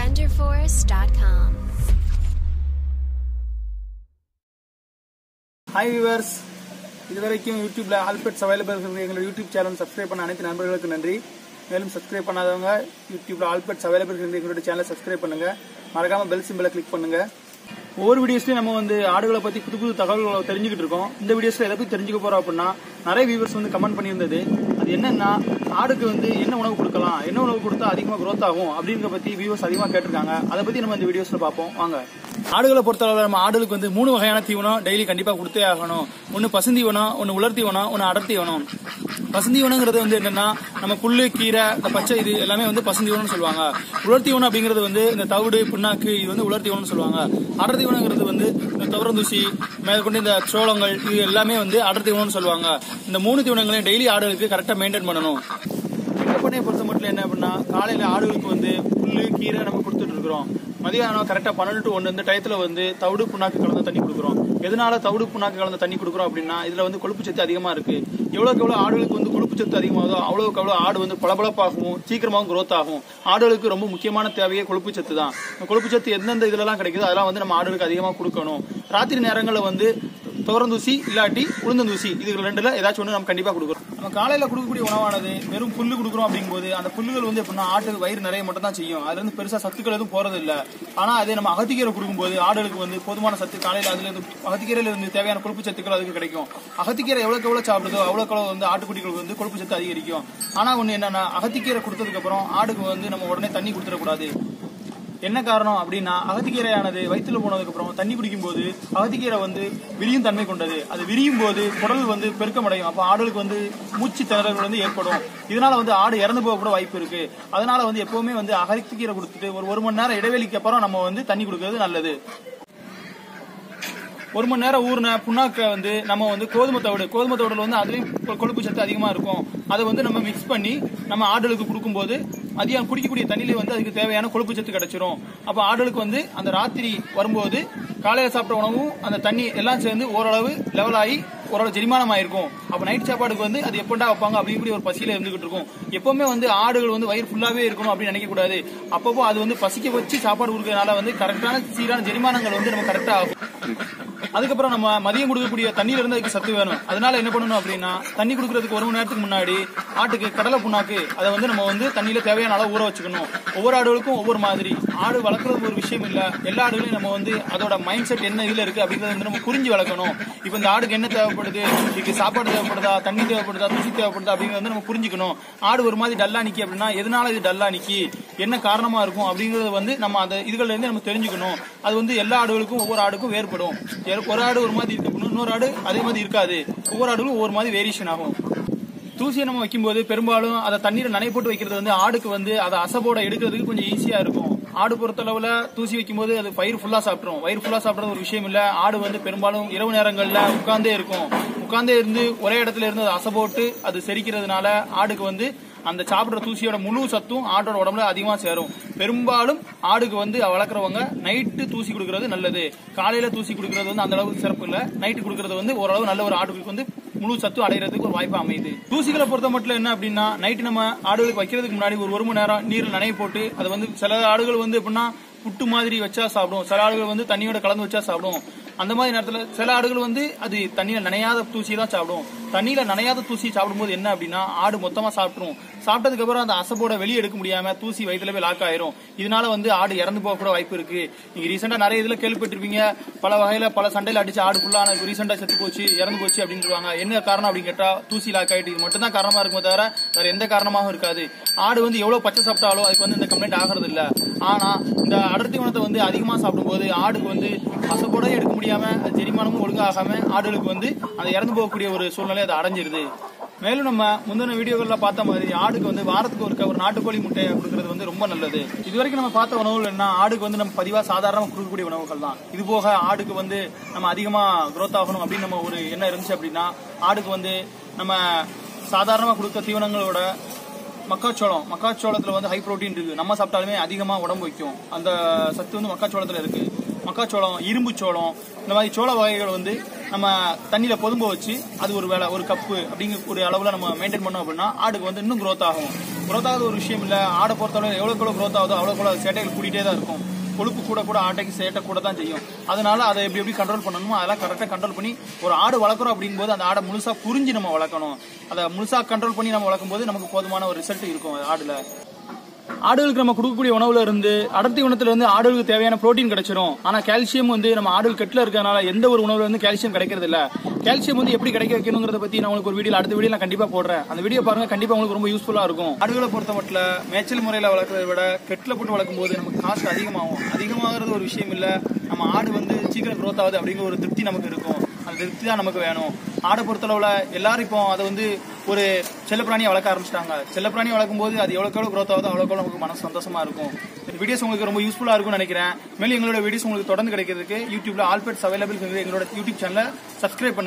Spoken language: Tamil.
wonderforest.com. Hi viewers, இதுவரைக்கும் யூடியூப்ல ஆல்பெட்ஸ் அவைலபிள் எங்களோட யூடியூப் சேனல் சப்ஸ்கிரைப் பண்ண அனைத்து நண்பர்களுக்கு நன்றி. மேலும் சப்ஸ்கிரைப் பண்ணாதவங்க யூடியூப்ல ஆல்பெட்ஸ் அவைலபிள் எங்களோட சேனலை சப்ஸ்கிரைப் பண்ணுங்க. மறக்காம பெல் சிம்பலை கிளிக் பண்ணுங்க. ஒவ்வொரு வீடியோஸ்லயும் நம்ம ஆடுகளை பத்தி புது தகவல்களை தெரிஞ்சுக்கிட்டு இருக்கோம். இந்த வீடியோஸ்ல எதை பத்தி தெரிஞ்சுக்க போறோம் அப்படின்னா, நிறைய வியூவர்ஸ் கமெண்ட் பண்ணியிருந்தது. அது என்னன்னா, ஆடுக்கு என்ன உணவு கொடுக்கலாம், என்ன உணவு கொடுத்தா அதிகமா growth ஆகும் அப்படிங்கறத பத்தி வியூவர்ஸ் அதிகமா கேட்டிருக்காங்க. அதை பத்தி நம்ம இந்த வீடியோஸ்ல பார்ப்போம். வாங்க. ஆடுகளை பொறுத்தளவு நம்ம ஆடுகளுக்கு 3 வகையான தீவனம் டெய்லி கண்டிப்பா கொடுத்தே ஆகணும். ஒன்னு பசுந்தீவனம், ஒன்னு உலர்த்தீவனம், ஒன்னு அடர்த்தீவனம். பசுந்தீவனங்கிறது என்னன்னா, நம்ம புல்லு, கீரை, இந்த பச்சை இது எல்லாமே பசுந்தீவனம்னு சொல்லுவாங்க. உலர்த்தீவனம் அப்படிங்கிறது இந்த தவிடு, புண்ணாக்கு இது உலர்த்தீவனம்னு சொல்லுவாங்க. அடர்த்தீவனங்கிறது இந்த துவரந்தூசி மேற்கொண்டு இந்த சோளங்கள் இது எல்லாமே அடர்த்தீவனம்னு சொல்லுவாங்க. இந்த 3 தீவனங்களையும் டெய்லி ஆடுகளுக்கு கரெக்டா மெயின்டைன் பண்ணணும். பண்ணையை பொறுத்த மட்டும் என்ன அப்படின்னா, காலையில ஆடுகளுக்கு புல்லு, கீரை நம்ம கொடுத்துட்டு இருக்கிறோம். மதியானம் கரெக்டா 12 to 1 இந்த டயத்துல தவிடு புண்ணாக்கு கலந்த தண்ணி கொடுக்குறோம். எதனால தவிடு புண்ணாக்கு கலந்த தண்ணி கொடுக்குறோம் அப்படின்னா, இதுல கொழுப்பு சத்து அதிகமா இருக்கு. எவ்வளவுக்கு எவ்வளவு ஆடுகளுக்கு கொழுப்பு சத்து அதிகமாகுதோ அவ்வளவுக்கு அவ்வளவு ஆடு பளபளப்பாகவும் சீக்கிரமாகவும் growth ஆகும். ஆடுகளுக்கு ரொம்ப முக்கியமான தேவையே கொழுப்பு சத்து தான். கொழுப்பு சத்து எந்தெந்த இதுல எல்லாம் கிடைக்குதோ அதெல்லாம் நம்ம ஆடுகளுக்கு அதிகமா கொடுக்கணும். ராத்திரி நேரங்கள்ல துவரந்தூசி இல்லாட்டி உளுந்தந்தூசி இது ரெண்டுல ஏதாச்சும் ஒண்ணு நம்ம கண்டிப்பா கொடுக்குறோம். நம்ம காலையில கொடுக்கக்கூடிய உணவானது வெறும் புல்லு கொடுக்குறோம் அப்படிங்கும்போது அந்த புல்லுகள் எப்படின்னா ஆட்டுக்கு வயிறு நிறைய மட்டும் தான் செய்யும். அதுல இருந்து பெருசா சத்துக்கள் எதுவும் போறது இல்ல. ஆனா அதே நம்ம அகத்திக்கீரை கொடுக்கும்போது ஆடுகளுக்கு போதுமான சத்து காலையில அதுல அகத்திக்கீரையில இருந்து தேவையான கொழுப்பு சத்துக்கள் அதுக்கு கிடைக்கும். அகத்திக்கீரை எவ்வளவுக்கு எவ்வளவு சாப்பிடுதோ அவ்வளவுக்கு ஆட்டுக்குட்டிகளுக்கு கொழுப்பு சத்து அதிகரிக்கும். ஆனா ஒண்ணு என்னன்னா, அகத்திக்கீரை கொடுத்ததுக்கு அப்புறம் ஆடுக்கு நம்ம உடனே தண்ணி கொடுத்துடக்கூடாது. என்ன காரணம் அப்படின்னா, அகத்திக்கீரையானது வயிற்றுல போனதுக்கு அப்புறம் தண்ணி குடிக்கும் போது அகத்திக்கீரை விரியும் தன்மை கொண்டது. அது விரியும் போது குடல் பெருக்கமடையும். அப்ப ஆடுகளுக்கு மூச்சு திணறல் ஏற்படும். இதனால ஆடு இறந்து போக கூட வாய்ப்பு இருக்கு. அதனால எப்பவுமே அகத்திக்கீரை கொடுத்துட்டு ஒரு மணி நேரம் இடைவெளிக்கு அப்புறம் நம்ம தண்ணி கொடுக்கறது நல்லது. 1 மணி நேரம் ஊர்ன புண்ணாக்க நம்ம கோதுமை தவிடுல அதுலயும் கொழுப்பு சத்து அதிகமா இருக்கும். அதை நம்ம மிக்ஸ் பண்ணி நம்ம ஆடுகளுக்கு கொடுக்கும்போது அதிகம் குடிக்கக்கூடிய தண்ணியில அதுக்கு தேவையான கொழுப்பு சத்து கிடைச்சிரும். அப்ப ஆடுகளுக்கு அந்த ராத்திரி வரும்போது காலையில சாப்பிட்ட உணவும் அந்த தண்ணி எல்லாம் சேர்ந்து ஓரளவு லெவல் ஆகி ஓரளவு ஜெரிமானம் ஆயிருக்கும். அப்ப நைட் சாப்பாடுக்கு அது எப்படா வைப்பாங்க அப்படிங்கிற ஒரு பசியில இருந்துகிட்டு இருக்கும். எப்பவுமே ஆடுகள் வயிறு ஃபுல்லாவே இருக்கணும் அப்படின்னு நினைக்க கூடாது. அப்பப்போ அது பசிக்க வச்சு சாப்பாடு கொடுக்கறதுனால கரெக்டான சீரான ஜெரிமானங்கள் நம்ம கரெக்டா ஆகும். அதுக்கப்புறம் நம்ம மதியம் கொடுக்கக்கூடிய தண்ணியில இருந்து அதுக்கு சத்து வேணும். அதனால என்ன பண்ணணும் அப்படின்னா, தண்ணி கொடுக்கறதுக்கு 1 மணி நேரத்துக்கு முன்னாடி ஆட்டுக்கு கடலை புண்ணாக்கு அதை நம்ம தண்ணியில தேவையான அளவு ஊற வச்சுக்கணும். ஒவ்வொரு ஆடுகளுக்கும் ஒவ்வொரு மாதிரி. ஆடு வளர்க்கறது ஒரு விஷயம் இல்ல. எல்லா ஆடுகளையும் நம்ம அதோட மைண்ட் செட் என்ன இதுல இருக்கு அப்படிங்கறத நம்ம புரிஞ்சு வளர்க்கணும். இப்ப இந்த ஆடுக்கு என்ன தேவைப்படுது, இதுக்கு சாப்பாடு தேவைப்படுதா, தண்ணி தேவைப்படுதா, தூசி தேவைப்படுதா அப்படிங்கறத நம்ம புரிஞ்சுக்கணும். ஆடு ஒரு மாதிரி டல்லா நிக்கி அப்படின்னா எதனால இது டல்லா நிக்கி, என்ன காரணமா இருக்கும் அப்படிங்கறது நம்ம அந்த இதுல இருந்து நம்ம தெரிஞ்சுக்கணும். அது எல்லா ஆடுகளுக்கும் ஒவ்வொரு ஆடுக்கும் வேறுபடும். ஒரு ஆடு ஒரு மாதிரி இருக்கு, இன்னொரு ஆடு அதே மாதிரி இருக்காது. ஒவ்வொரு ஆடுகளும் ஒவ்வொரு மாதிரி வேரியேஷன் ஆகும். தூசியை நம்ம வைக்கும்போது பெரும்பாலும் அதை தண்ணீரை நனைய போட்டு வைக்கிறது ஆடுக்கு அதை அசபோட எடுக்கிறதுக்கு கொஞ்சம் ஈஸியா இருக்கும். ஆடு பொறுத்தளவுல தூசி வைக்கும்போது அது வயிறு ஃபுல்லா சாப்பிடும். வயிறு ஃபுல்லா சாப்பிடுறது ஒரு விஷயம் இல்ல. ஆடு பெரும்பாலும் இரவு நேரங்கள்ல உட்கார்ந்தே இருக்கும். உட்கார்ந்தே இருந்து ஒரே இடத்துல இருந்து அசைபோட்டு அது செரிக்கிறதுனால ஆடுக்கு அந்த சாப்பிடுற தூசியோட முழு சத்தும் ஆட்டோட உடம்புல அதிகமா சேரும். பெரும்பாலும் ஆடுக்கு வளர்க்குறவங்க நைட்டு தூசி கொடுக்கறது நல்லது. காலையில தூசி கொடுக்கறது அந்த அளவுக்கு சிறப்பு இல்ல. நைட்டு கொடுக்கறது ஓரளவு நல்ல ஒரு ஆடுகளுக்கு முழு சத்து அடைகிறதுக்கு ஒரு வாய்ப்பு அமையுது. தூசிகளை பொறுத்த மட்டும் என்ன அப்படின்னா, நைட்டு நம்ம ஆடுகளுக்கு வைக்கிறதுக்கு முன்னாடி ஒரு மணி நேரம் நீரில் நனைய போட்டு அதை சில ஆடுகள் எப்படின்னா புட்டு மாதிரி வச்சா சாப்பிடும். சில ஆடுகள் தண்ணியோட கலந்து வச்சா சாப்பிடும். அந்த மாதிரி நேரத்துல சில ஆடுகள் அது தண்ணியில நனையாத தூசி தான் சாப்பிடும். தண்ணியில நனையாத தூசி சாப்பிடும்போது என்ன அப்படின்னா, ஆடு மொத்தமா சாப்பிட்டுரும். சாப்பிட்டதுக்கு அப்புறம் அந்த அசப்போட வெளியே எடுக்க முடியாம தூசி வயிற்றுல போய் லாக் ஆயிரும். இதனால ஆடு இறந்து போக கூட வாய்ப்பு இருக்கு. நீங்க ரீசெண்டா நிறைய இதுல கேள்விப்பட்டிருப்பீங்க. பல வகையில பல சண்டையில அடிச்சு ஆடு ஃபுல்லான ரீசெண்டா செத்து போச்சு, இறந்து போச்சு அப்படின்னு சொல்லுவாங்க. என்ன காரணம் அப்படின்னு கேட்டா, தூசி லாக் ஆயிட்டு. இது மட்டும் தான் காரணமா இருக்குமே தவிர வேற எந்த காரணமாகவும் இருக்காது. ஆடு எவ்வளவு பச்சை சாப்பிட்டாலும் அதுக்கு இந்த கம்ப்ளைண்ட் ஆகிறது இல்ல. ஆனா இந்த அடர்த்தி உணத்தை அதிகமா சாப்பிடும்போது ஆடுக்கு அசப்போட எடுக்க முடியாம ஜெரிமானமும் ஒழுங்காகாம ஆடுகளுக்கு அதை இறந்து போகக்கூடிய ஒரு சூழ்நிலை அதை அடைஞ்சிருது. மேலும் நம்ம முந்தின வீடியோகள்ல பார்த்த மாதிரி ஆடுக்கு வாரத்துக்கு ஒரு நாட்டுக்கோழி முட்டையை கொடுக்கறது ரொம்ப நல்லது. இதுவரைக்கும் நம்ம பார்த்த உணவுகள் என்ன, ஆடுக்கு நம்ம பதிவா சாதாரணமா கொடுக்கக்கூடிய உணவுகள் தான். இது போக ஆடுக்கு நம்ம அதிகமா growth ஆகணும் அப்படின்னு நம்ம ஒரு எண்ணம் இருந்துச்சு அப்படின்னா, ஆடுக்கு நம்ம சாதாரணமா கொடுக்க தீவனங்களோட மக்காச்சோளத்துல ஹை புரோட்டீன் இருக்கு. நம்ம சாப்பிட்டாலுமே அதிகமா உடம்பு வைக்கும். அந்த சத்து மக்காச்சோளத்துல இருக்கு. மக்காச்சோளம், இரும்பு சோளம், இந்த மாதிரி சோள வகைகள் நம்ம தண்ணியில பொதும்ப வச்சு அது ஒரு கப்பு அப்படிங்கிற ஒரு அளவுல நம்ம மெயின்டைன் பண்ணோம் அப்படின்னா ஆடுக்கு இன்னும் growth ஆகும். growth ஆகுது ஒரு விஷயம் இல்ல. ஆடை பொறுத்தவரை எவ்வளவு growth ஆகுதோ அவ்வளவு சேட்டைகள் கூட்டிட்டே தான் இருக்கும். கொழுப்பு கூட ஆட்டைக்கு சேட்டை கூட தான் செய்யும். அதனால அதை எப்படி கண்ட்ரோல் பண்ணணுமோ அதெல்லாம் கரெக்டா கண்ட்ரோல் பண்ணி ஒரு ஆடு வளர்க்குறோம் அப்படிங்கும்போது அந்த ஆடை முழுசா புரிஞ்சு நம்ம வளர்க்கணும். அதை முழுசா கண்ட்ரோல் பண்ணி நம்ம வளர்க்கும் போது நமக்கு போதுமான ஒரு ரிசல்ட் இருக்கும் ஆடுல. ஆடுகளுக்கு நம்ம கொடுக்கக்கூடிய உணவுல இருந்து அடர்த்தி உணத்துல இருந்து ஆடுகளுக்கு தேவையான புரோட்டீன் கிடைச்சிரும். ஆனா கால்சியம் வந்து நம்ம ஆடுகள் கெட்டில இருக்கறனால எந்த ஒரு உணவுல இருந்து கால்சியம் கிடைக்கிறது இல்ல. கால்சியம் வந்து எப்படி கிடைக்க வைக்கணும்ங்கறத பத்தி நான் உங்களுக்கு ஒரு வீடியோ அடுத்த வீடியோல கண்டிப்பா போடுறேன். அந்த வீடியோ பாருங்க, கண்டிப்பா உங்களுக்கு ரொம்ப யூஸ்ஃபுல்லா இருக்கும். ஆடுகளை பொறுத்த மட்டும் மேய்ச்சல் முறையில வளர்க்கறதை விட கெட்டில போட்டு வளர்க்கும் போது நமக்கு காஸ்ட் அதிகமாகும். அதிகமாகிறது ஒரு விஷயம் இல்ல. நம்ம ஆடு வந்து சீக்கிரம் growth ஆகுது அப்படிங்கிற ஒரு திருப்தி நமக்கு இருக்கும். அந்த திருப்தி தான் நமக்கு வேணும். ஆடை பொறுத்தளவுல எல்லாரும் இப்போ அதை வந்து ஒரு செல்லப்பிராணியை வளர்க்க ஆரம்பிச்சிட்டாங்க. செல்லப்பிராணியை வளர்க்கும் போது அது எவ்வளவு growth ஆகுதோ அவ்வளவு நமக்கு மனசு சந்தோஷமா இருக்கும். இந்த வீடியோஸ் உங்களுக்கு ரொம்ப யூஸ்ஃபுல்லா இருக்கும்னு நினைக்கிறேன். மேலும் எங்களோட வீடியோஸ் உங்களுக்கு தொடர்ந்து கிடைக்கிறதுக்கு யூடியூப்ல ஆல் பெட்ஸ் அவைலபிள் எங்களோட யூடியூப் சேனலை சப்ஸ்கிரைப் பண்ணுங்க.